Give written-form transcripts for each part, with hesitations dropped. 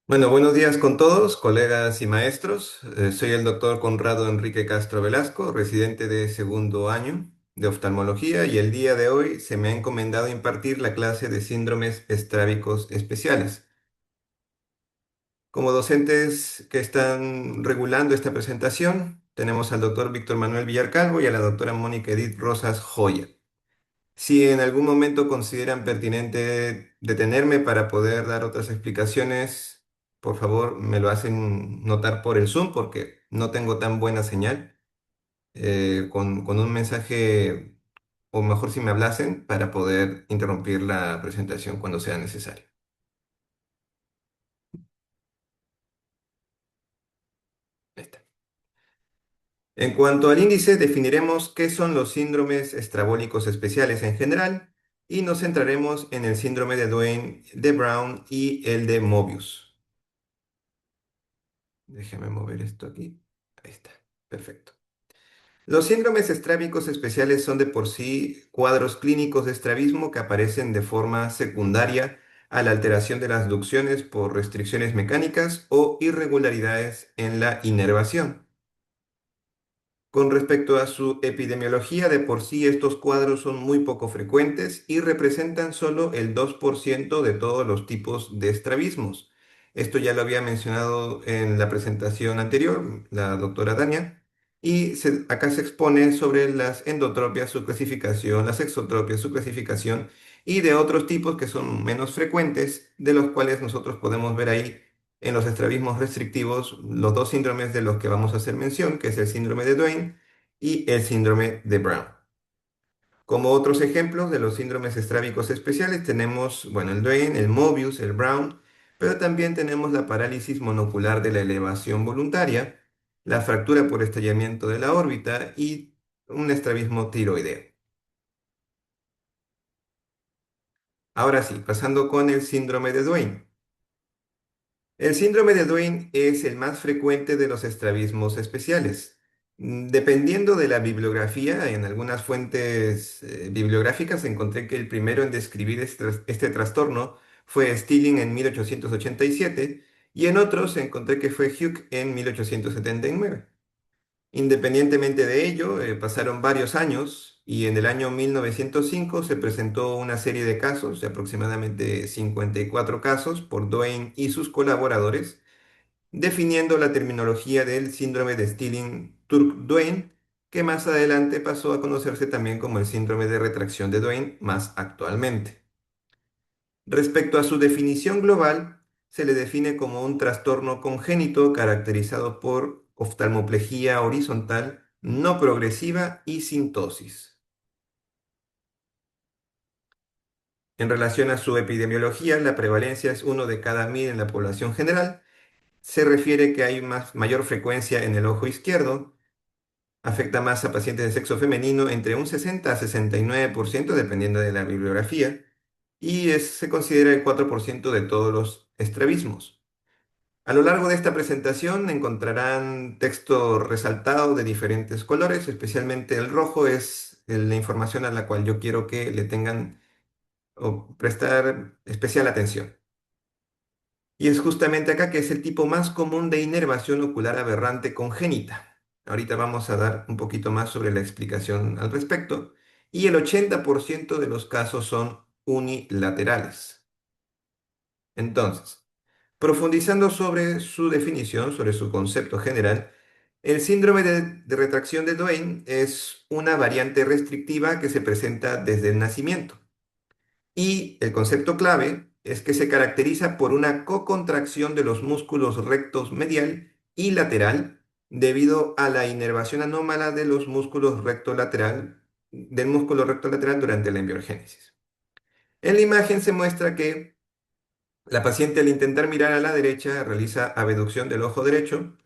Bueno, buenos días con todos, colegas y maestros. Soy el doctor Conrado Enrique Castro Velasco, residente de segundo año de oftalmología, y el día de hoy se me ha encomendado impartir la clase de síndromes estrábicos especiales. Como docentes que están regulando esta presentación, tenemos al doctor Víctor Manuel Villarcalvo y a la doctora Mónica Edith Rosas Joya. Si en algún momento consideran pertinente detenerme para poder dar otras explicaciones, por favor me lo hacen notar por el Zoom porque no tengo tan buena señal. Con un mensaje, o mejor si me hablasen, para poder interrumpir la presentación cuando sea necesario. Ahí está. En cuanto al índice, definiremos qué son los síndromes estrabólicos especiales en general y nos centraremos en el síndrome de Duane, de Brown y el de Mobius. Déjeme mover esto aquí. Ahí está. Perfecto. Los síndromes estrábicos especiales son de por sí cuadros clínicos de estrabismo que aparecen de forma secundaria a la alteración de las ducciones por restricciones mecánicas o irregularidades en la inervación. Con respecto a su epidemiología, de por sí estos cuadros son muy poco frecuentes y representan solo el 2% de todos los tipos de estrabismos. Esto ya lo había mencionado en la presentación anterior, la doctora Dania, y acá se expone sobre las endotropias, su clasificación, las exotropias, su clasificación y de otros tipos que son menos frecuentes, de los cuales nosotros podemos ver ahí en los estrabismos restrictivos los dos síndromes de los que vamos a hacer mención, que es el síndrome de Duane y el síndrome de Brown. Como otros ejemplos de los síndromes estrábicos especiales tenemos, bueno, el Duane, el Mobius, el Brown, pero también tenemos la parálisis monocular de la elevación voluntaria, la fractura por estallamiento de la órbita y un estrabismo tiroideo. Ahora sí, pasando con el síndrome de Duane. El síndrome de Duane es el más frecuente de los estrabismos especiales. Dependiendo de la bibliografía, en algunas fuentes bibliográficas encontré que el primero en describir este trastorno fue Stilling en 1887 y en otros encontré que fue Hugh en 1879. Independientemente de ello, pasaron varios años y en el año 1905 se presentó una serie de casos, de aproximadamente 54 casos, por Duane y sus colaboradores, definiendo la terminología del síndrome de Stilling-Turk-Duane, que más adelante pasó a conocerse también como el síndrome de retracción de Duane, más actualmente. Respecto a su definición global, se le define como un trastorno congénito caracterizado por oftalmoplejía horizontal no progresiva y sin tosis. En relación a su epidemiología, la prevalencia es 1 de cada 1000 en la población general. Se refiere que hay mayor frecuencia en el ojo izquierdo, afecta más a pacientes de sexo femenino, entre un 60 a 69%, dependiendo de la bibliografía, y se considera el 4% de todos los estrabismos. A lo largo de esta presentación encontrarán texto resaltado de diferentes colores, especialmente el rojo es la información a la cual yo quiero que le tengan o prestar especial atención. Y es justamente acá que es el tipo más común de inervación ocular aberrante congénita. Ahorita vamos a dar un poquito más sobre la explicación al respecto. Y el 80% de los casos son unilaterales. Entonces, profundizando sobre su definición, sobre su concepto general, el síndrome de retracción de Duane es una variante restrictiva que se presenta desde el nacimiento. Y el concepto clave es que se caracteriza por una cocontracción de los músculos rectos medial y lateral debido a la inervación anómala de los músculos del músculo recto lateral durante la embriogénesis. En la imagen se muestra que la paciente al intentar mirar a la derecha realiza abducción del ojo derecho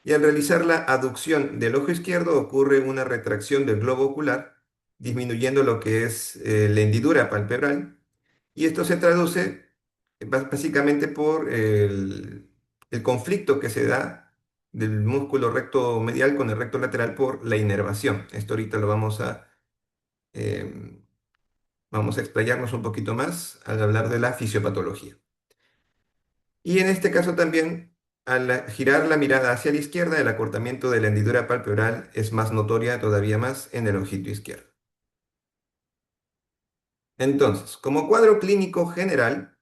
y al realizar la aducción del ojo izquierdo ocurre una retracción del globo ocular, disminuyendo lo que es la hendidura palpebral, y esto se traduce básicamente por el conflicto que se da del músculo recto medial con el recto lateral por la inervación. Esto ahorita lo eh, vamos a explayarnos un poquito más al hablar de la fisiopatología. Y en este caso también, al girar la mirada hacia la izquierda, el acortamiento de la hendidura palpebral es más notoria todavía más en el ojito izquierdo. Entonces, como cuadro clínico general,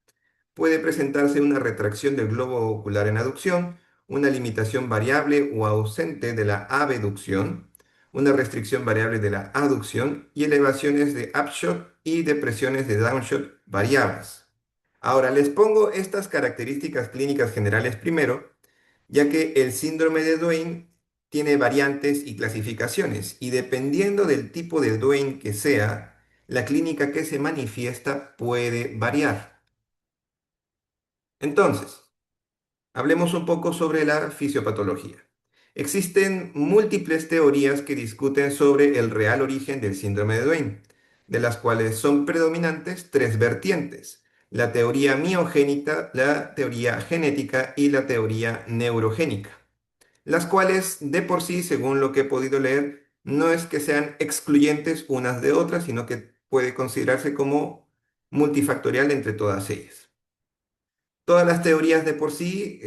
puede presentarse una retracción del globo ocular en aducción, una limitación variable o ausente de la abducción, una restricción variable de la aducción y elevaciones de upshot y depresiones de downshot variables. Ahora, les pongo estas características clínicas generales primero, ya que el síndrome de Duane tiene variantes y clasificaciones, y dependiendo del tipo de Duane que sea, la clínica que se manifiesta puede variar. Entonces, hablemos un poco sobre la fisiopatología. Existen múltiples teorías que discuten sobre el real origen del síndrome de Duane, de las cuales son predominantes tres vertientes: la teoría miogénica, la teoría genética y la teoría neurogénica, las cuales de por sí, según lo que he podido leer, no es que sean excluyentes unas de otras, sino que puede considerarse como multifactorial entre todas ellas. Todas las teorías de por sí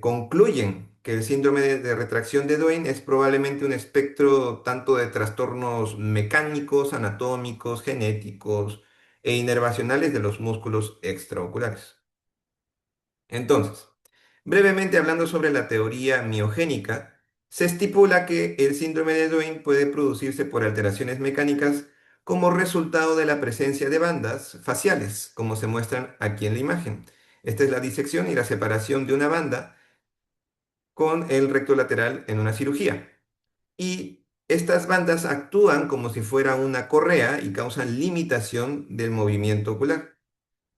concluyen que el síndrome de retracción de Duane es probablemente un espectro tanto de trastornos mecánicos, anatómicos, genéticos e inervacionales de los músculos extraoculares. Entonces, brevemente hablando sobre la teoría miogénica, se estipula que el síndrome de Duane puede producirse por alteraciones mecánicas como resultado de la presencia de bandas faciales, como se muestran aquí en la imagen. Esta es la disección y la separación de una banda con el recto lateral en una cirugía. Y estas bandas actúan como si fuera una correa y causan limitación del movimiento ocular.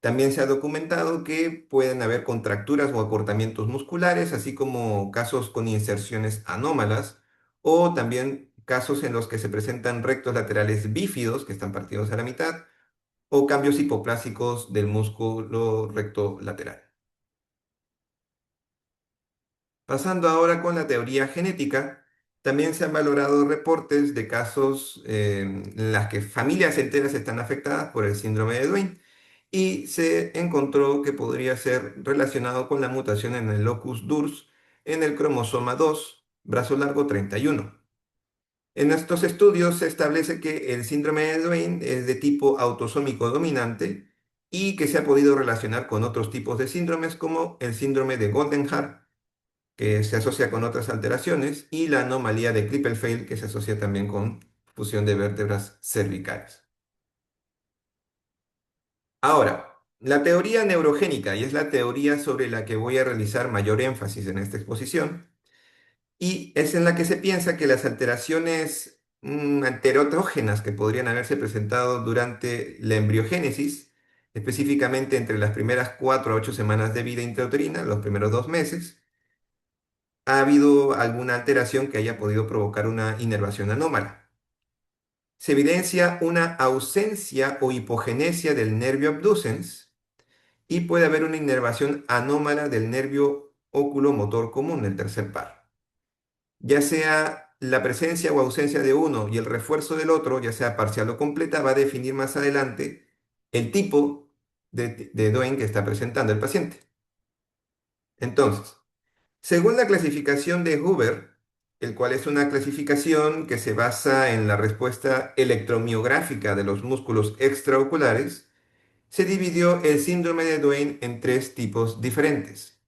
También se ha documentado que pueden haber contracturas o acortamientos musculares, así como casos con inserciones anómalas, o también casos en los que se presentan rectos laterales bífidos, que están partidos a la mitad, o cambios hipoplásicos del músculo recto lateral. Pasando ahora con la teoría genética, también se han valorado reportes de casos en las que familias enteras están afectadas por el síndrome de Duane, y se encontró que podría ser relacionado con la mutación en el locus durs en el cromosoma 2, brazo largo 31. En estos estudios se establece que el síndrome de Duane es de tipo autosómico dominante y que se ha podido relacionar con otros tipos de síndromes como el síndrome de Goldenhar, que se asocia con otras alteraciones, y la anomalía de Klippel-Feil, que se asocia también con fusión de vértebras cervicales. Ahora, la teoría neurogénica, y es la teoría sobre la que voy a realizar mayor énfasis en esta exposición, y es en la que se piensa que las alteraciones terógenas que podrían haberse presentado durante la embriogénesis, específicamente entre las primeras 4 a 8 semanas de vida intrauterina, los primeros 2 meses, ha habido alguna alteración que haya podido provocar una inervación anómala. Se evidencia una ausencia o hipogenesia del nervio abducens y puede haber una inervación anómala del nervio oculomotor común, el tercer par. Ya sea la presencia o ausencia de uno y el refuerzo del otro, ya sea parcial o completa, va a definir más adelante el tipo de Duane que está presentando el paciente. Entonces, según la clasificación de Hoover, el cual es una clasificación que se basa en la respuesta electromiográfica de los músculos extraoculares, se dividió el síndrome de Duane en tres tipos diferentes.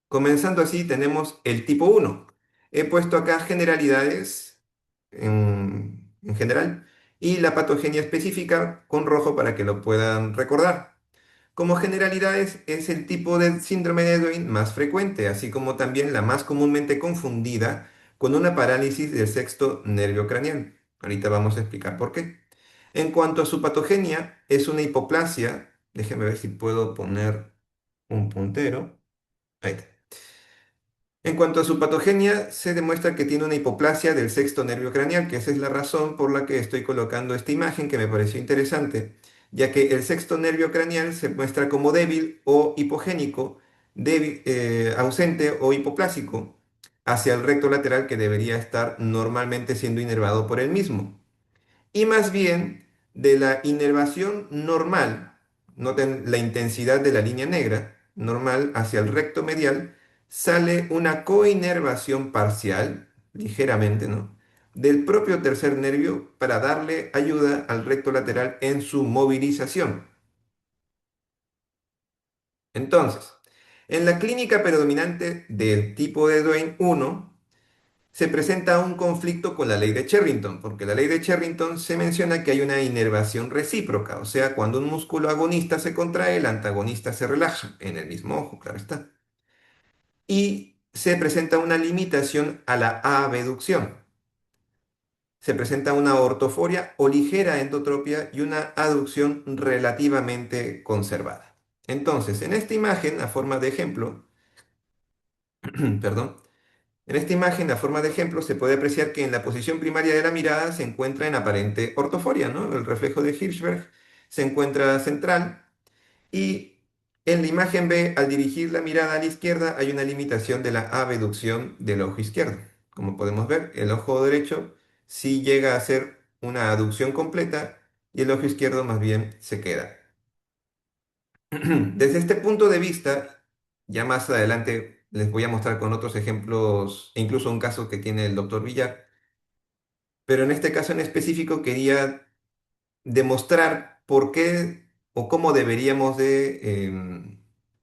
Comenzando así, tenemos el tipo 1. He puesto acá generalidades en general y la patogenia específica con rojo para que lo puedan recordar. Como generalidades, es el tipo de síndrome de Duane más frecuente, así como también la más comúnmente confundida con una parálisis del sexto nervio craneal. Ahorita vamos a explicar por qué. En cuanto a su patogenia, es una hipoplasia. Déjenme ver si puedo poner un puntero. Ahí está. En cuanto a su patogenia, se demuestra que tiene una hipoplasia del sexto nervio craneal, que esa es la razón por la que estoy colocando esta imagen que me pareció interesante, ya que el sexto nervio craneal se muestra como débil o hipogénico, ausente o hipoplásico, hacia el recto lateral que debería estar normalmente siendo inervado por el mismo. Y más bien, de la inervación normal, noten la intensidad de la línea negra normal hacia el recto medial, sale una coinervación parcial, ligeramente, ¿no? Del propio tercer nervio para darle ayuda al recto lateral en su movilización. Entonces, en la clínica predominante del tipo de Duane 1, se presenta un conflicto con la ley de Sherrington, porque la ley de Sherrington se menciona que hay una inervación recíproca, o sea, cuando un músculo agonista se contrae, el antagonista se relaja, en el mismo ojo, claro está. Y se presenta una limitación a la abducción. Se presenta una ortoforia o ligera endotropia y una aducción relativamente conservada. Entonces, en esta imagen, a forma de ejemplo, perdón, en esta imagen, a forma de ejemplo, se puede apreciar que en la posición primaria de la mirada se encuentra en aparente ortoforia, ¿no? El reflejo de Hirschberg se encuentra central y en la imagen B, al dirigir la mirada a la izquierda, hay una limitación de la abducción del ojo izquierdo. Como podemos ver, el ojo derecho sí llega a ser una aducción completa y el ojo izquierdo más bien se queda. Desde este punto de vista, ya más adelante les voy a mostrar con otros ejemplos, e incluso un caso que tiene el doctor Villar, pero en este caso en específico quería demostrar por qué o cómo deberíamos de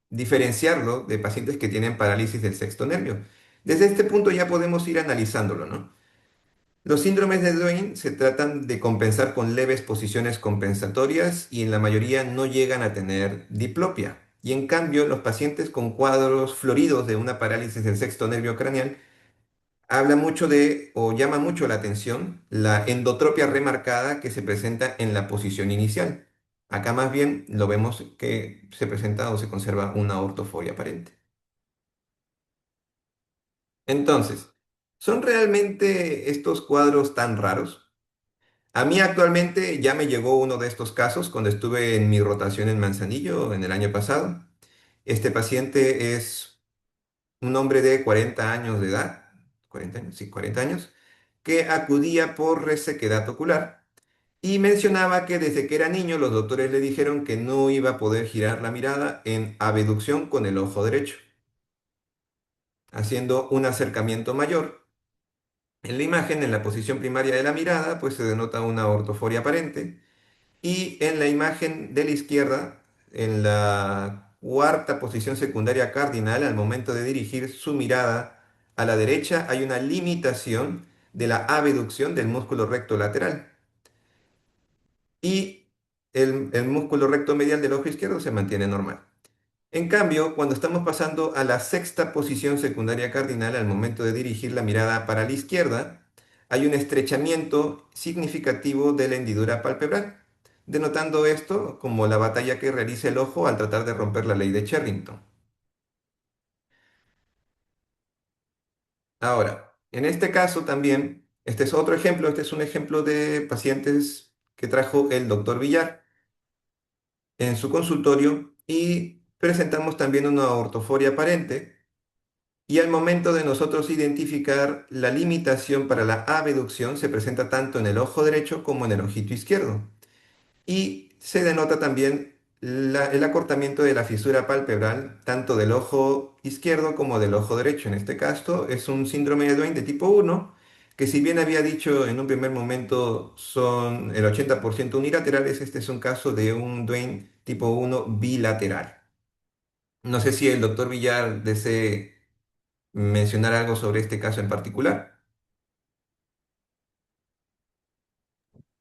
diferenciarlo de pacientes que tienen parálisis del sexto nervio. Desde este punto ya podemos ir analizándolo, ¿no? Los síndromes de Duane se tratan de compensar con leves posiciones compensatorias y en la mayoría no llegan a tener diplopia. Y en cambio, los pacientes con cuadros floridos de una parálisis del sexto nervio craneal habla mucho de o llama mucho la atención la endotropia remarcada que se presenta en la posición inicial. Acá más bien lo vemos que se presenta o se conserva una ortoforia aparente. Entonces, ¿son realmente estos cuadros tan raros? A mí actualmente ya me llegó uno de estos casos cuando estuve en mi rotación en Manzanillo en el año pasado. Este paciente es un hombre de 40 años de edad, 40 años, sí, 40 años, que acudía por resequedad ocular y mencionaba que desde que era niño los doctores le dijeron que no iba a poder girar la mirada en abducción con el ojo derecho, haciendo un acercamiento mayor. En la imagen, en la posición primaria de la mirada, pues se denota una ortoforia aparente. Y en la imagen de la izquierda, en la cuarta posición secundaria cardinal, al momento de dirigir su mirada a la derecha, hay una limitación de la abducción del músculo recto lateral. Y el músculo recto medial del ojo izquierdo se mantiene normal. En cambio, cuando estamos pasando a la sexta posición secundaria cardinal, al momento de dirigir la mirada para la izquierda, hay un estrechamiento significativo de la hendidura palpebral, denotando esto como la batalla que realiza el ojo al tratar de romper la ley de Sherrington. Ahora, en este caso también, este es otro ejemplo, este es un ejemplo de pacientes que trajo el doctor Villar en su consultorio y presentamos también una ortoforia aparente. Y al momento de nosotros identificar la limitación para la abducción se presenta tanto en el ojo derecho como en el ojito izquierdo. Y se denota también el acortamiento de la fisura palpebral tanto del ojo izquierdo como del ojo derecho. En este caso es un síndrome de Duane de tipo 1, que si bien había dicho en un primer momento son el 80% unilaterales, este es un caso de un Duane tipo 1 bilateral. No sé si el doctor Villar desee mencionar algo sobre este caso en particular.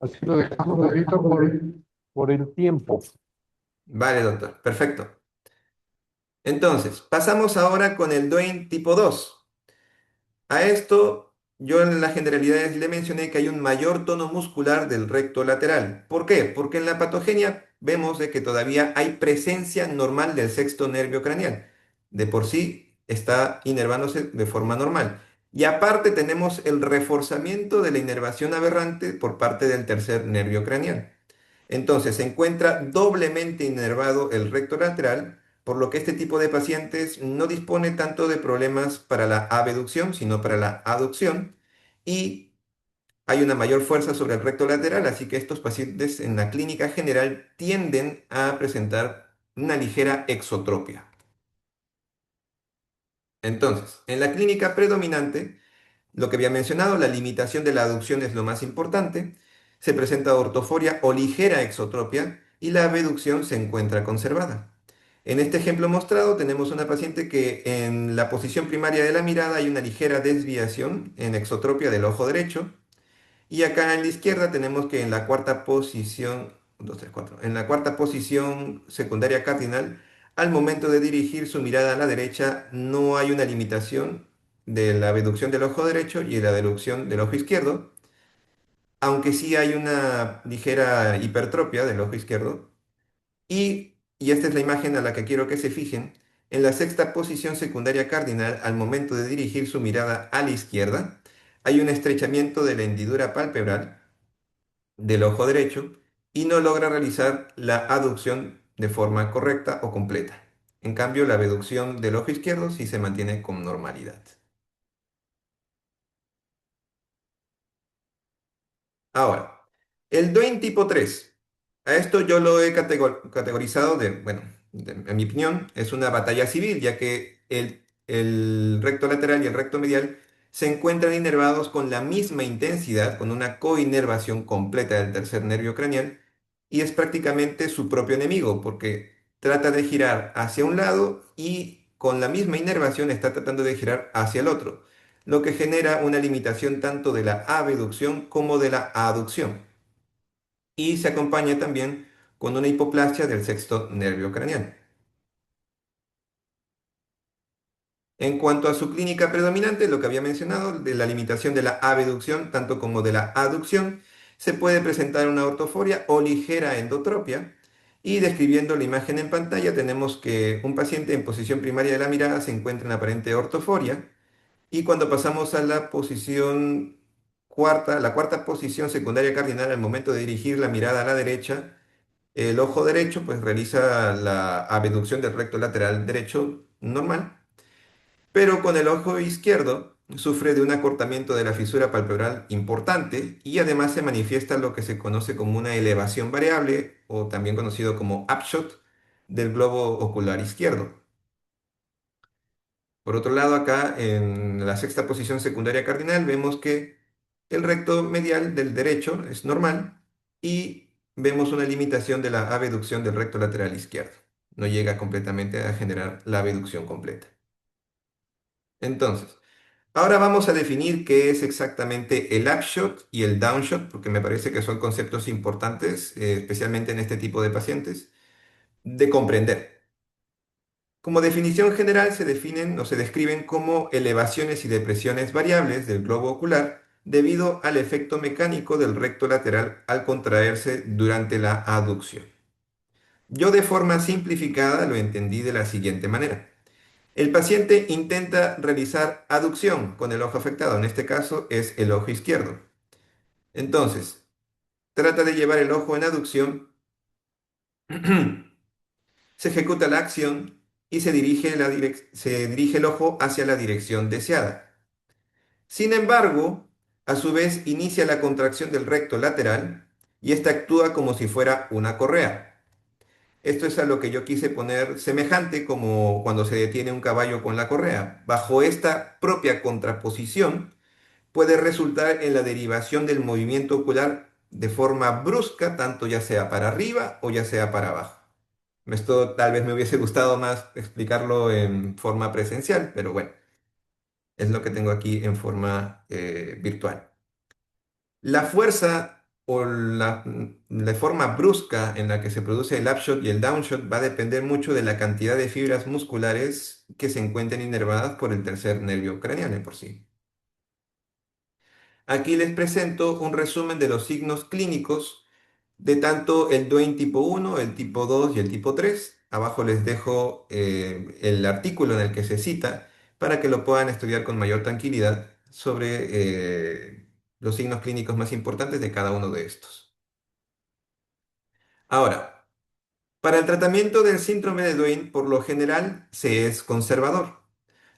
Así lo dejamos de visto por el tiempo. Vale, doctor, perfecto. Entonces, pasamos ahora con el Duane tipo 2. A esto, yo en las generalidades le mencioné que hay un mayor tono muscular del recto lateral. ¿Por qué? Porque en la patogenia vemos de que todavía hay presencia normal del sexto nervio craneal. De por sí está inervándose de forma normal. Y aparte tenemos el reforzamiento de la inervación aberrante por parte del tercer nervio craneal. Entonces se encuentra doblemente inervado el recto lateral, por lo que este tipo de pacientes no dispone tanto de problemas para la abducción, sino para la aducción. Y hay una mayor fuerza sobre el recto lateral, así que estos pacientes en la clínica general tienden a presentar una ligera exotropia. Entonces, en la clínica predominante, lo que había mencionado, la limitación de la aducción es lo más importante. Se presenta ortoforia o ligera exotropia y la abducción se encuentra conservada. En este ejemplo mostrado tenemos una paciente que en la posición primaria de la mirada hay una ligera desviación en exotropia del ojo derecho. Y acá en la izquierda tenemos que en la cuarta posición, 2, 3, 4, en la cuarta posición secundaria cardinal, al momento de dirigir su mirada a la derecha, no hay una limitación de la abducción del ojo derecho y de la deducción del ojo izquierdo, aunque sí hay una ligera hipertropia del ojo izquierdo. Y esta es la imagen a la que quiero que se fijen. En la sexta posición secundaria cardinal, al momento de dirigir su mirada a la izquierda, hay un estrechamiento de la hendidura palpebral del ojo derecho y no logra realizar la aducción de forma correcta o completa. En cambio, la abducción del ojo izquierdo sí se mantiene con normalidad. Ahora, el Duane tipo 3. A esto yo lo he categorizado bueno, en mi opinión, es una batalla civil, ya que el recto lateral y el recto medial se encuentran inervados con la misma intensidad, con una coinervación completa del tercer nervio craneal, y es prácticamente su propio enemigo, porque trata de girar hacia un lado y con la misma inervación está tratando de girar hacia el otro, lo que genera una limitación tanto de la abducción como de la aducción. Y se acompaña también con una hipoplasia del sexto nervio craneal. En cuanto a su clínica predominante, lo que había mencionado, de la limitación de la abducción, tanto como de la aducción, se puede presentar una ortoforia o ligera endotropia. Y describiendo la imagen en pantalla, tenemos que un paciente en posición primaria de la mirada se encuentra en aparente ortoforia. Y cuando pasamos a la posición cuarta, la cuarta posición secundaria cardinal, al momento de dirigir la mirada a la derecha, el ojo derecho pues realiza la abducción del recto lateral derecho normal, pero con el ojo izquierdo sufre de un acortamiento de la fisura palpebral importante y además se manifiesta lo que se conoce como una elevación variable o también conocido como upshot del globo ocular izquierdo. Por otro lado, acá en la sexta posición secundaria cardinal vemos que el recto medial del derecho es normal y vemos una limitación de la abducción del recto lateral izquierdo. No llega completamente a generar la abducción completa. Entonces, ahora vamos a definir qué es exactamente el upshot y el downshot, porque me parece que son conceptos importantes, especialmente en este tipo de pacientes, de comprender. Como definición general se definen o se describen como elevaciones y depresiones variables del globo ocular debido al efecto mecánico del recto lateral al contraerse durante la aducción. Yo de forma simplificada lo entendí de la siguiente manera. El paciente intenta realizar aducción con el ojo afectado, en este caso es el ojo izquierdo. Entonces, trata de llevar el ojo en aducción, se ejecuta la acción y se dirige el ojo hacia la dirección deseada. Sin embargo, a su vez inicia la contracción del recto lateral y ésta actúa como si fuera una correa. Esto es a lo que yo quise poner semejante como cuando se detiene un caballo con la correa. Bajo esta propia contraposición puede resultar en la derivación del movimiento ocular de forma brusca, tanto ya sea para arriba o ya sea para abajo. Esto tal vez me hubiese gustado más explicarlo en forma presencial, pero bueno, es lo que tengo aquí en forma virtual. La fuerza o la forma brusca en la que se produce el upshot y el downshot va a depender mucho de la cantidad de fibras musculares que se encuentren inervadas por el tercer nervio craneal en por sí. Aquí les presento un resumen de los signos clínicos de tanto el Duane tipo 1, el tipo 2 y el tipo 3. Abajo les dejo el artículo en el que se cita para que lo puedan estudiar con mayor tranquilidad sobre los signos clínicos más importantes de cada uno de estos. Ahora, para el tratamiento del síndrome de Duane, por lo general, se es conservador.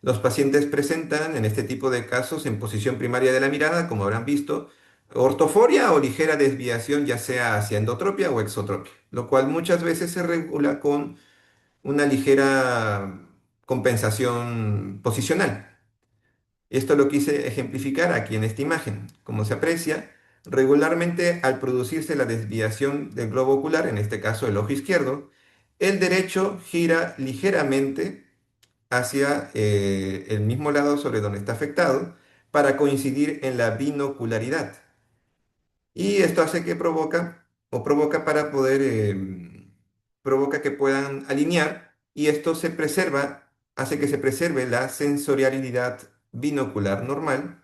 Los pacientes presentan en este tipo de casos en posición primaria de la mirada, como habrán visto, Ortoforia o ligera desviación, ya sea hacia endotropia o exotropia, lo cual muchas veces se regula con una ligera compensación posicional. Esto lo quise ejemplificar aquí en esta imagen. Como se aprecia, regularmente al producirse la desviación del globo ocular, en este caso el ojo izquierdo, el derecho gira ligeramente hacia el mismo lado sobre donde está afectado para coincidir en la binocularidad. Y esto hace que provoca, o provoca para poder, provoca que puedan alinear y esto se preserva, hace que se preserve la sensorialidad binocular normal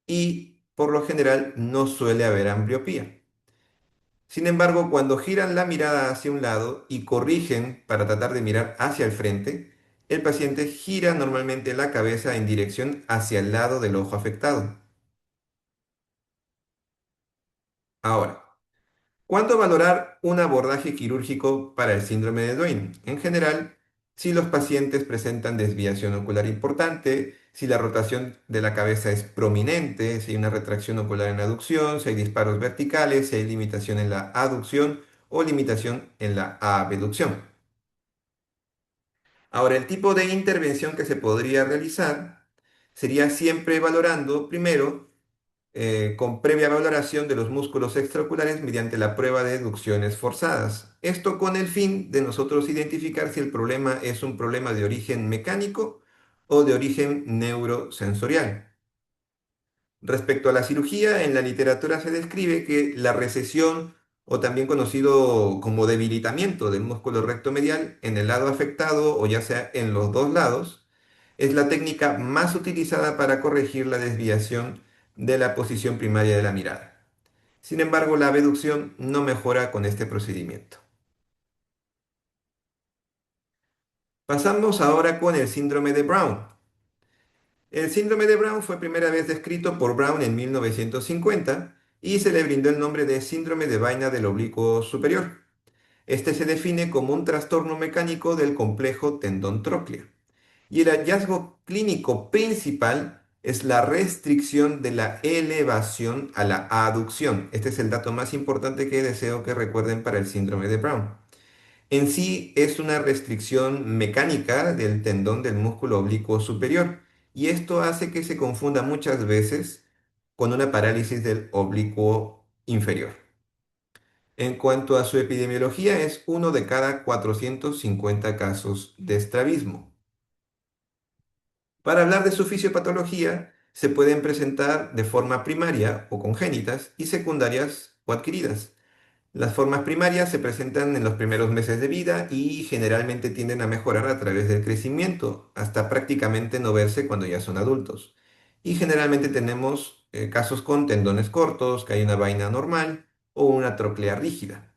y por lo general no suele haber ambliopía. Sin embargo, cuando giran la mirada hacia un lado y corrigen para tratar de mirar hacia el frente, el paciente gira normalmente la cabeza en dirección hacia el lado del ojo afectado. Ahora, ¿cuándo valorar un abordaje quirúrgico para el síndrome de Duane? En general, si los pacientes presentan desviación ocular importante, si la rotación de la cabeza es prominente, si hay una retracción ocular en la aducción, si hay disparos verticales, si hay limitación en la aducción o limitación en la abducción. Ahora, el tipo de intervención que se podría realizar sería siempre valorando primero con previa valoración de los músculos extraoculares mediante la prueba de deducciones forzadas. Esto con el fin de nosotros identificar si el problema es un problema de origen mecánico o de origen neurosensorial. Respecto a la cirugía, en la literatura se describe que la recesión, o también conocido como debilitamiento del músculo recto medial en el lado afectado o ya sea en los dos lados, es la técnica más utilizada para corregir la desviación de la posición primaria de la mirada. Sin embargo, la abducción no mejora con este procedimiento. Pasamos ahora con el síndrome de Brown. El síndrome de Brown fue primera vez descrito por Brown en 1950 y se le brindó el nombre de síndrome de vaina del oblicuo superior. Este se define como un trastorno mecánico del complejo tendón trócleo. Y el hallazgo clínico principal es la restricción de la elevación a la aducción. Este es el dato más importante que deseo que recuerden para el síndrome de Brown. En sí es una restricción mecánica del tendón del músculo oblicuo superior y esto hace que se confunda muchas veces con una parálisis del oblicuo inferior. En cuanto a su epidemiología, es uno de cada 450 casos de estrabismo. Para hablar de su fisiopatología, se pueden presentar de forma primaria o congénitas y secundarias o adquiridas. Las formas primarias se presentan en los primeros meses de vida y generalmente tienden a mejorar a través del crecimiento, hasta prácticamente no verse cuando ya son adultos. Y generalmente tenemos casos con tendones cortos, que hay una vaina normal o una troclea rígida.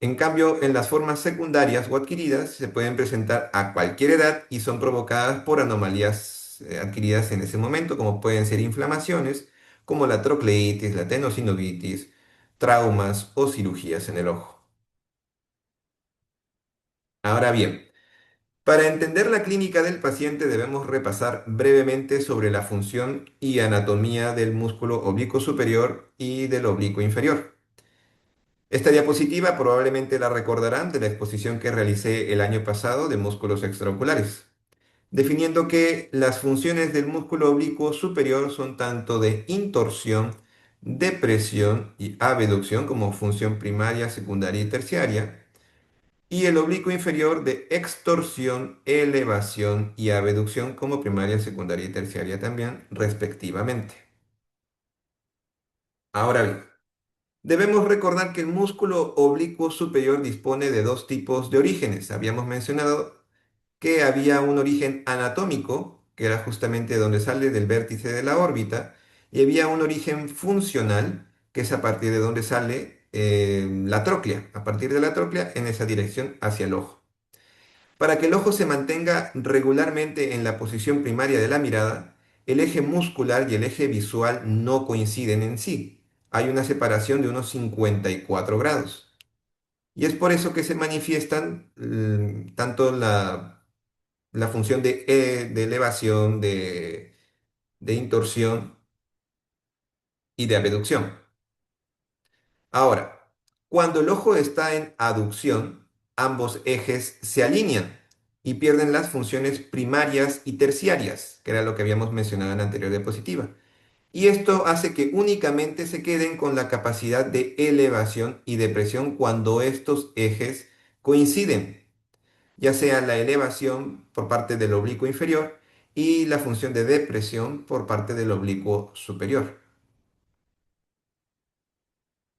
En cambio, en las formas secundarias o adquiridas se pueden presentar a cualquier edad y son provocadas por anomalías adquiridas en ese momento, como pueden ser inflamaciones, como la trocleitis, la tenosinovitis, traumas o cirugías en el ojo. Ahora bien, para entender la clínica del paciente debemos repasar brevemente sobre la función y anatomía del músculo oblicuo superior y del oblicuo inferior. Esta diapositiva probablemente la recordarán de la exposición que realicé el año pasado de músculos extraoculares, definiendo que las funciones del músculo oblicuo superior son tanto de intorsión, depresión y abducción como función primaria, secundaria y terciaria, y el oblicuo inferior de extorsión, elevación y abducción como primaria, secundaria y terciaria también, respectivamente. Ahora bien, debemos recordar que el músculo oblicuo superior dispone de dos tipos de orígenes. Habíamos mencionado que había un origen anatómico, que era justamente donde sale del vértice de la órbita, y había un origen funcional, que es a partir de donde sale la tróclea, a partir de la tróclea en esa dirección hacia el ojo. Para que el ojo se mantenga regularmente en la posición primaria de la mirada, el eje muscular y el eje visual no coinciden en sí. Hay una separación de unos 54 grados. Y es por eso que se manifiestan tanto la función de elevación, de intorsión y de abducción. Ahora, cuando el ojo está en aducción, ambos ejes se alinean y pierden las funciones primarias y terciarias, que era lo que habíamos mencionado en la anterior diapositiva. Y esto hace que únicamente se queden con la capacidad de elevación y depresión cuando estos ejes coinciden, ya sea la elevación por parte del oblicuo inferior y la función de depresión por parte del oblicuo superior.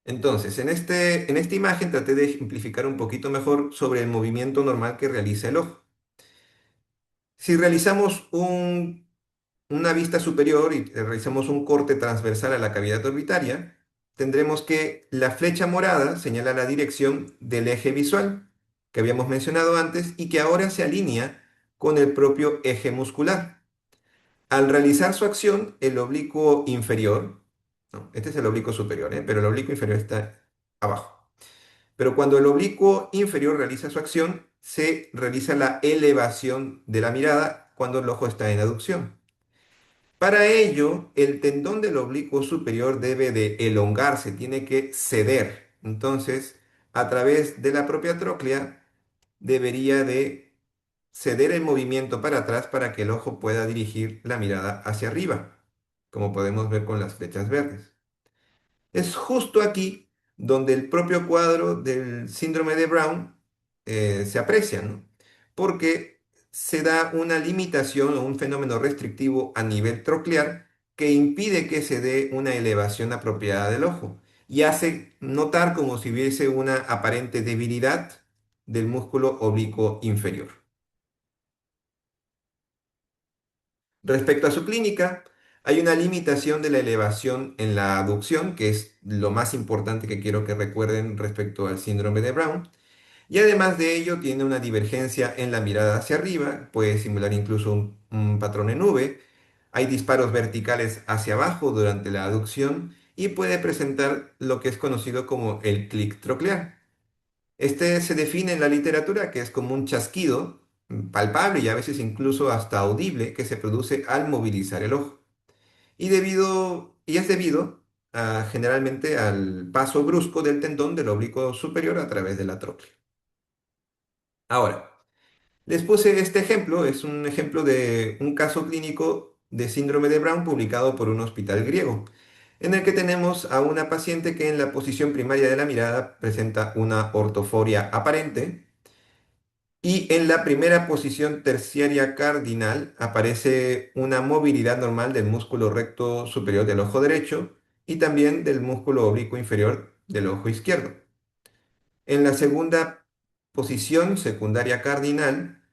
Entonces, en esta imagen traté de ejemplificar un poquito mejor sobre el movimiento normal que realiza el ojo. Si realizamos una vista superior y realizamos un corte transversal a la cavidad orbitaria, tendremos que la flecha morada señala la dirección del eje visual que habíamos mencionado antes y que ahora se alinea con el propio eje muscular. Al realizar su acción, el oblicuo inferior, no, este es el oblicuo superior, pero el oblicuo inferior está abajo. Pero cuando el oblicuo inferior realiza su acción, se realiza la elevación de la mirada cuando el ojo está en aducción. Para ello, el tendón del oblicuo superior debe de elongarse, tiene que ceder. Entonces, a través de la propia tróclea, debería de ceder el movimiento para atrás para que el ojo pueda dirigir la mirada hacia arriba, como podemos ver con las flechas verdes. Es justo aquí donde el propio cuadro del síndrome de Brown se aprecia, ¿no? Porque se da una limitación o un fenómeno restrictivo a nivel troclear que impide que se dé una elevación apropiada del ojo y hace notar como si hubiese una aparente debilidad del músculo oblicuo inferior. Respecto a su clínica, hay una limitación de la elevación en la aducción, que es lo más importante que quiero que recuerden respecto al síndrome de Brown. Y además de ello, tiene una divergencia en la mirada hacia arriba, puede simular incluso un patrón en V. Hay disparos verticales hacia abajo durante la aducción y puede presentar lo que es conocido como el clic troclear. Este se define en la literatura que es como un chasquido palpable y a veces incluso hasta audible que se produce al movilizar el ojo. Y es debido generalmente al paso brusco del tendón del oblicuo superior a través de la tróclea. Ahora, les puse este ejemplo, es un ejemplo de un caso clínico de síndrome de Brown publicado por un hospital griego, en el que tenemos a una paciente que en la posición primaria de la mirada presenta una ortoforia aparente y en la primera posición terciaria cardinal aparece una movilidad normal del músculo recto superior del ojo derecho y también del músculo oblicuo inferior del ojo izquierdo. En la segunda posición secundaria cardinal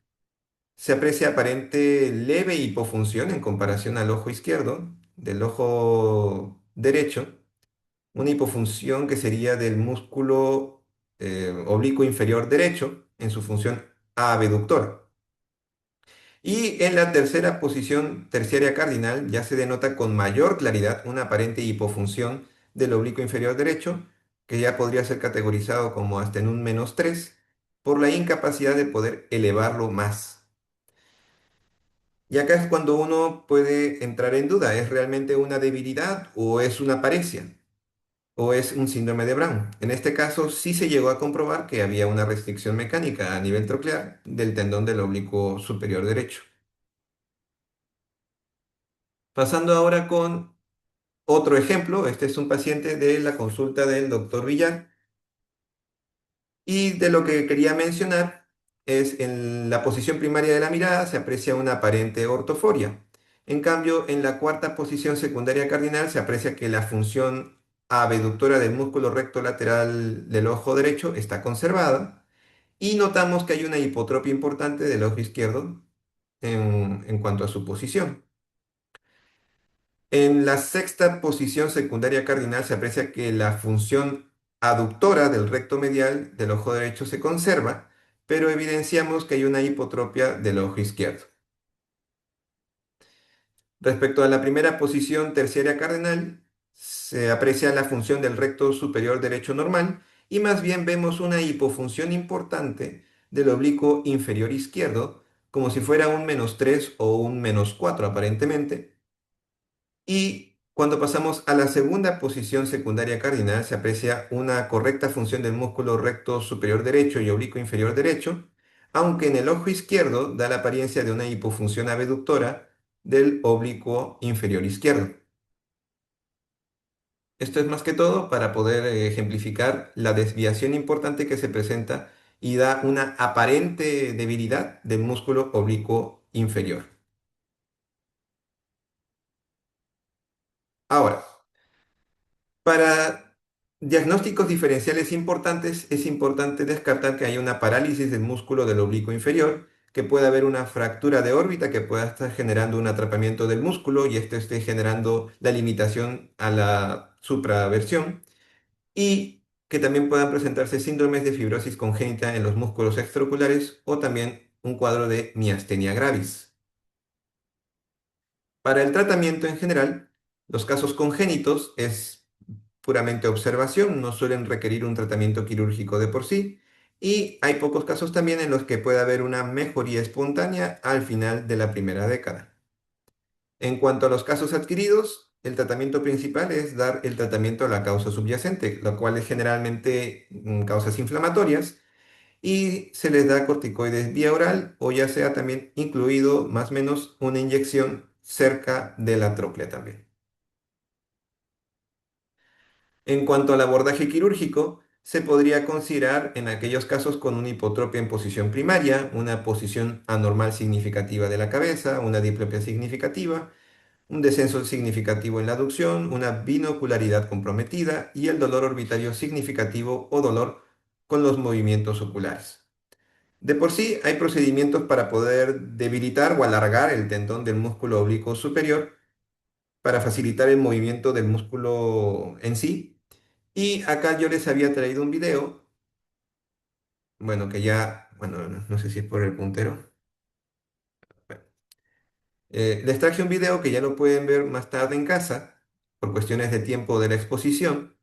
se aprecia aparente leve hipofunción en comparación al ojo izquierdo del ojo derecho, una hipofunción que sería del músculo oblicuo inferior derecho en su función abductora. Y en la tercera posición terciaria cardinal ya se denota con mayor claridad una aparente hipofunción del oblicuo inferior derecho, que ya podría ser categorizado como hasta en un -3, por la incapacidad de poder elevarlo más. Y acá es cuando uno puede entrar en duda, ¿es realmente una debilidad o es una paresia? ¿O es un síndrome de Brown? En este caso sí se llegó a comprobar que había una restricción mecánica a nivel troclear del tendón del oblicuo superior derecho. Pasando ahora con otro ejemplo, este es un paciente de la consulta del doctor Villar y de lo que quería mencionar es en la posición primaria de la mirada se aprecia una aparente ortoforia. En cambio, en la cuarta posición secundaria cardinal se aprecia que la función abductora del músculo recto lateral del ojo derecho está conservada y notamos que hay una hipotropia importante del ojo izquierdo en cuanto a su posición. En la sexta posición secundaria cardinal se aprecia que la función aductora del recto medial del ojo derecho se conserva, pero evidenciamos que hay una hipotropia del ojo izquierdo. Respecto a la primera posición terciaria cardinal, se aprecia la función del recto superior derecho normal y más bien vemos una hipofunción importante del oblicuo inferior izquierdo, como si fuera un -3 o un -4 aparentemente. Y Cuando pasamos a la segunda posición secundaria cardinal, se aprecia una correcta función del músculo recto superior derecho y oblicuo inferior derecho, aunque en el ojo izquierdo da la apariencia de una hipofunción abductora del oblicuo inferior izquierdo. Esto es más que todo para poder ejemplificar la desviación importante que se presenta y da una aparente debilidad del músculo oblicuo inferior. Ahora, para diagnósticos diferenciales importantes, es importante descartar que haya una parálisis del músculo del oblicuo inferior, que pueda haber una fractura de órbita que pueda estar generando un atrapamiento del músculo y esto esté generando la limitación a la supraversión, y que también puedan presentarse síndromes de fibrosis congénita en los músculos extraoculares o también un cuadro de miastenia gravis. Para el tratamiento en general, los casos congénitos es puramente observación, no suelen requerir un tratamiento quirúrgico de por sí, y hay pocos casos también en los que puede haber una mejoría espontánea al final de la primera década. En cuanto a los casos adquiridos, el tratamiento principal es dar el tratamiento a la causa subyacente, lo cual es generalmente causas inflamatorias, y se les da corticoides vía oral o ya sea también incluido más o menos una inyección cerca de la tróclea también. En cuanto al abordaje quirúrgico, se podría considerar en aquellos casos con una hipotropia en posición primaria, una posición anormal significativa de la cabeza, una diplopia significativa, un descenso significativo en la aducción, una binocularidad comprometida y el dolor orbitario significativo o dolor con los movimientos oculares. De por sí, hay procedimientos para poder debilitar o alargar el tendón del músculo oblicuo superior para facilitar el movimiento del músculo en sí. Y acá yo les había traído un video, bueno, que ya, bueno, no sé si es por el puntero. Les traje un video que ya lo pueden ver más tarde en casa, por cuestiones de tiempo de la exposición,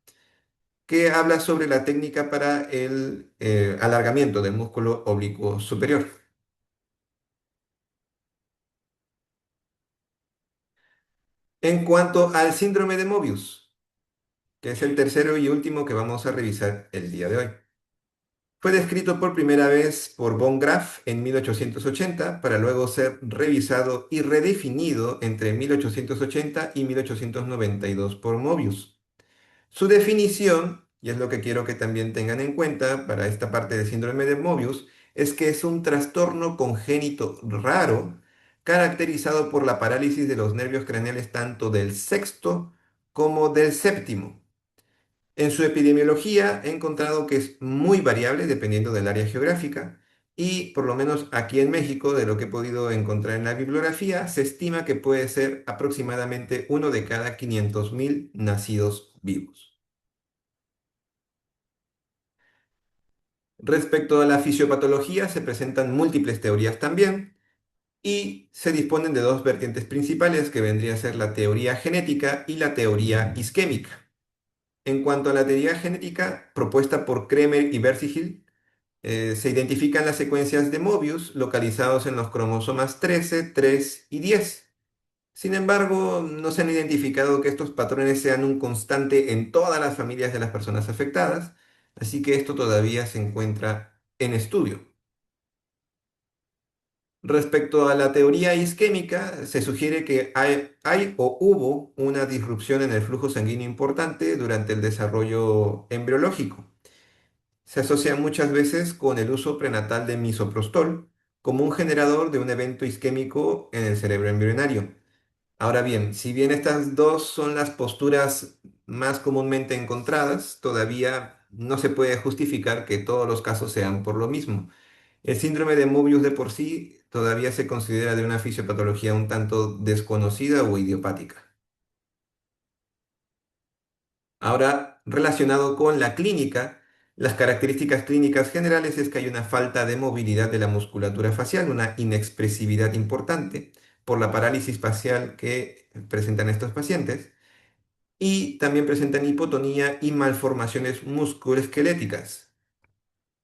que habla sobre la técnica para el alargamiento del músculo oblicuo superior. En cuanto al síndrome de Mobius, que es el tercero y último que vamos a revisar el día de hoy. Fue descrito por primera vez por von Graf en 1880 para luego ser revisado y redefinido entre 1880 y 1892 por Mobius. Su definición, y es lo que quiero que también tengan en cuenta para esta parte del síndrome de Mobius, es que es un trastorno congénito raro caracterizado por la parálisis de los nervios craneales tanto del sexto como del séptimo. En su epidemiología he encontrado que es muy variable dependiendo del área geográfica y por lo menos aquí en México, de lo que he podido encontrar en la bibliografía, se estima que puede ser aproximadamente uno de cada 500.000 nacidos vivos. Respecto a la fisiopatología, se presentan múltiples teorías también y se disponen de dos vertientes principales que vendría a ser la teoría genética y la teoría isquémica. En cuanto a la teoría genética propuesta por Kremer y Versigil, se identifican las secuencias de Mobius localizados en los cromosomas 13, 3 y 10. Sin embargo, no se han identificado que estos patrones sean un constante en todas las familias de las personas afectadas, así que esto todavía se encuentra en estudio. Respecto a la teoría isquémica, se sugiere que hay o hubo una disrupción en el flujo sanguíneo importante durante el desarrollo embriológico. Se asocia muchas veces con el uso prenatal de misoprostol como un generador de un evento isquémico en el cerebro embrionario. Ahora bien, si bien estas dos son las posturas más comúnmente encontradas, todavía no se puede justificar que todos los casos sean por lo mismo. El síndrome de Mobius de por sí todavía se considera de una fisiopatología un tanto desconocida o idiopática. Ahora, relacionado con la clínica, las características clínicas generales es que hay una falta de movilidad de la musculatura facial, una inexpresividad importante por la parálisis facial que presentan estos pacientes y también presentan hipotonía y malformaciones musculoesqueléticas.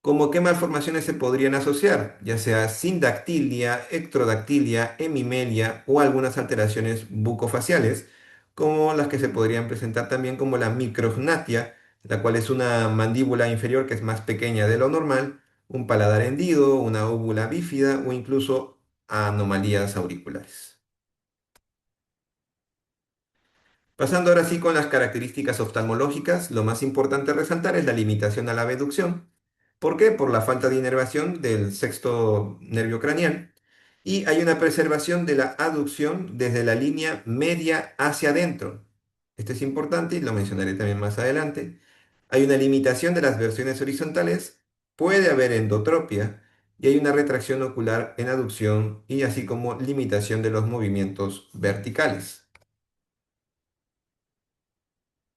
¿Cómo qué malformaciones se podrían asociar? Ya sea sindactilia, ectrodactilia, hemimelia o algunas alteraciones bucofaciales, como las que se podrían presentar también como la micrognatia, la cual es una mandíbula inferior que es más pequeña de lo normal, un paladar hendido, una óvula bífida o incluso anomalías auriculares. Pasando ahora sí con las características oftalmológicas, lo más importante a resaltar es la limitación a la abducción. ¿Por qué? Por la falta de inervación del sexto nervio craneal y hay una preservación de la aducción desde la línea media hacia adentro. Esto es importante y lo mencionaré también más adelante. Hay una limitación de las versiones horizontales, puede haber endotropia y hay una retracción ocular en aducción y así como limitación de los movimientos verticales.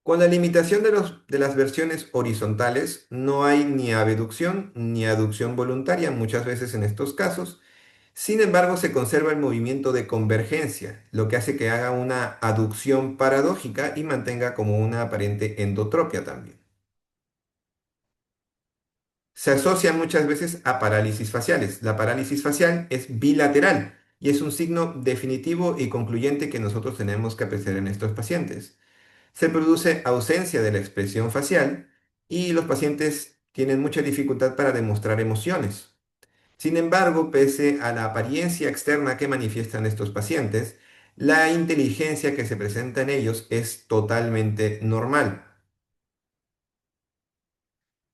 Con la limitación de las versiones horizontales, no hay ni abducción ni aducción voluntaria muchas veces en estos casos. Sin embargo, se conserva el movimiento de convergencia, lo que hace que haga una aducción paradójica y mantenga como una aparente endotropia también. Se asocia muchas veces a parálisis faciales. La parálisis facial es bilateral y es un signo definitivo y concluyente que nosotros tenemos que apreciar en estos pacientes. Se produce ausencia de la expresión facial y los pacientes tienen mucha dificultad para demostrar emociones. Sin embargo, pese a la apariencia externa que manifiestan estos pacientes, la inteligencia que se presenta en ellos es totalmente normal.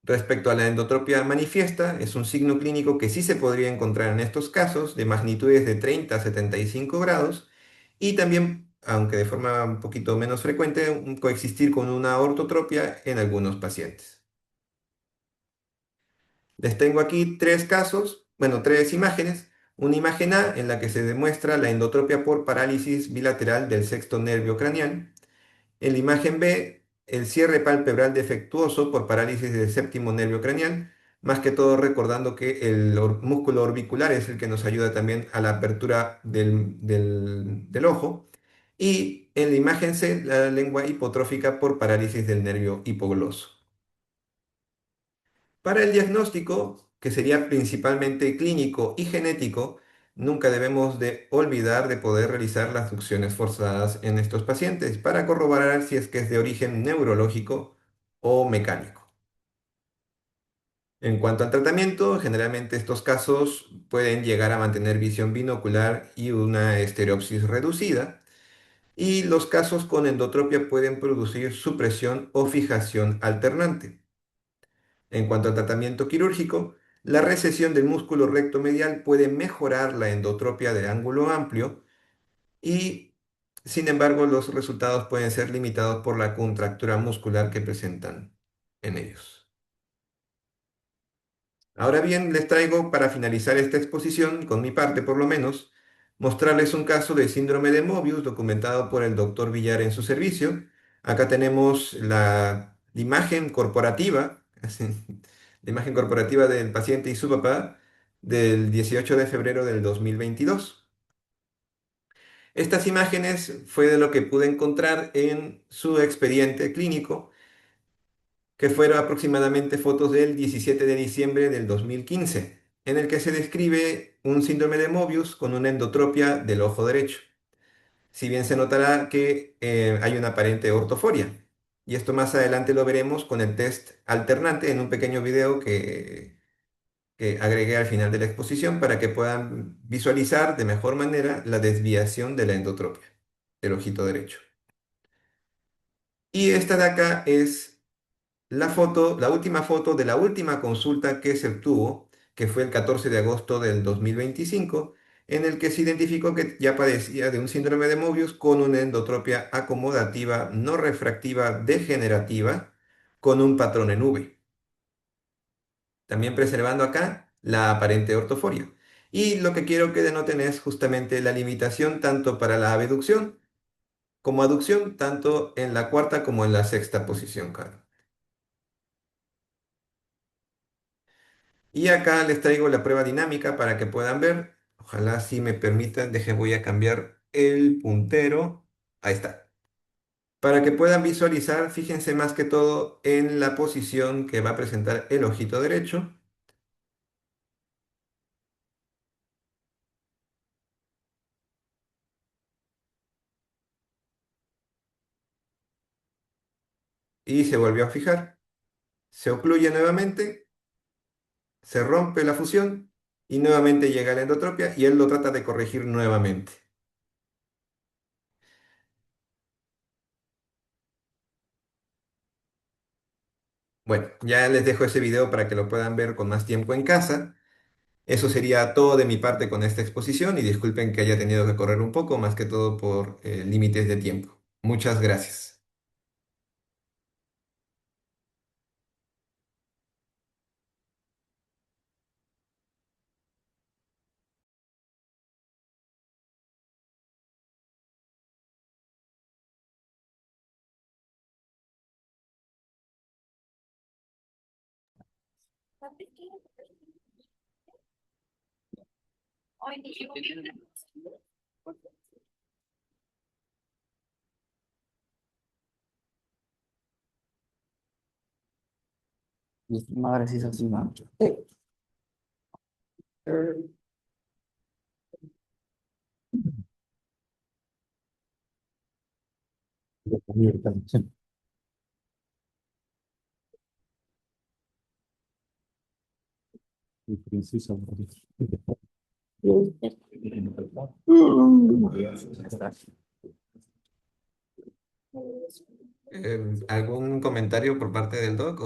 Respecto a la endotropia manifiesta, es un signo clínico que sí se podría encontrar en estos casos de magnitudes de 30 a 75 grados y también, aunque de forma un poquito menos frecuente, coexistir con una ortotropia en algunos pacientes. Les tengo aquí tres casos, bueno, tres imágenes. Una imagen A en la que se demuestra la endotropia por parálisis bilateral del sexto nervio craneal. En la imagen B, el cierre palpebral defectuoso por parálisis del séptimo nervio craneal, más que todo recordando que el músculo orbicular es el que nos ayuda también a la apertura del ojo. Y en la imagen C, la lengua hipotrófica por parálisis del nervio hipogloso. Para el diagnóstico, que sería principalmente clínico y genético, nunca debemos de olvidar de poder realizar las succiones forzadas en estos pacientes para corroborar si es que es de origen neurológico o mecánico. En cuanto al tratamiento, generalmente estos casos pueden llegar a mantener visión binocular y una estereopsis reducida, y los casos con endotropia pueden producir supresión o fijación alternante. En cuanto al tratamiento quirúrgico, la recesión del músculo recto medial puede mejorar la endotropia de ángulo amplio y, sin embargo, los resultados pueden ser limitados por la contractura muscular que presentan en ellos. Ahora bien, les traigo para finalizar esta exposición, con mi parte por lo menos, mostrarles un caso de síndrome de Mobius documentado por el doctor Villar en su servicio. Acá tenemos la imagen corporativa, la imagen corporativa del paciente y su papá del 18 de febrero del 2022. Estas imágenes fue de lo que pude encontrar en su expediente clínico, que fueron aproximadamente fotos del 17 de diciembre del 2015, en el que se describe un síndrome de Mobius con una endotropia del ojo derecho. Si bien se notará que hay una aparente ortoforia. Y esto más adelante lo veremos con el test alternante en un pequeño video que agregué al final de la exposición para que puedan visualizar de mejor manera la desviación de la endotropia del ojito derecho. Y esta de acá es la foto, la última foto de la última consulta que se obtuvo, que fue el 14 de agosto del 2025, en el que se identificó que ya padecía de un síndrome de Mobius con una endotropia acomodativa no refractiva degenerativa con un patrón en V, también preservando acá la aparente ortoforia. Y lo que quiero que denoten es justamente la limitación tanto para la abducción como aducción, tanto en la cuarta como en la sexta posición, Carlos. Y acá les traigo la prueba dinámica para que puedan ver. Ojalá si me permitan, voy a cambiar el puntero. Ahí está. Para que puedan visualizar, fíjense más que todo en la posición que va a presentar el ojito derecho. y se volvió a fijar. Se ocluye nuevamente, se rompe la fusión y nuevamente llega la endotropia y él lo trata de corregir nuevamente. Bueno, ya les dejo ese video para que lo puedan ver con más tiempo en casa. Eso sería todo de mi parte con esta exposición y disculpen que haya tenido que correr un poco, más que todo por límites de tiempo. Muchas gracias. Y esta madre sí es así, ¿no? ¿Algún comentario por parte del doc?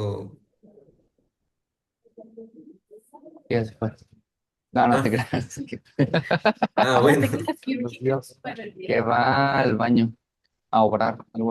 Ya se fue. No, no te Ah, creas. bueno. Que va al baño a obrar. Algo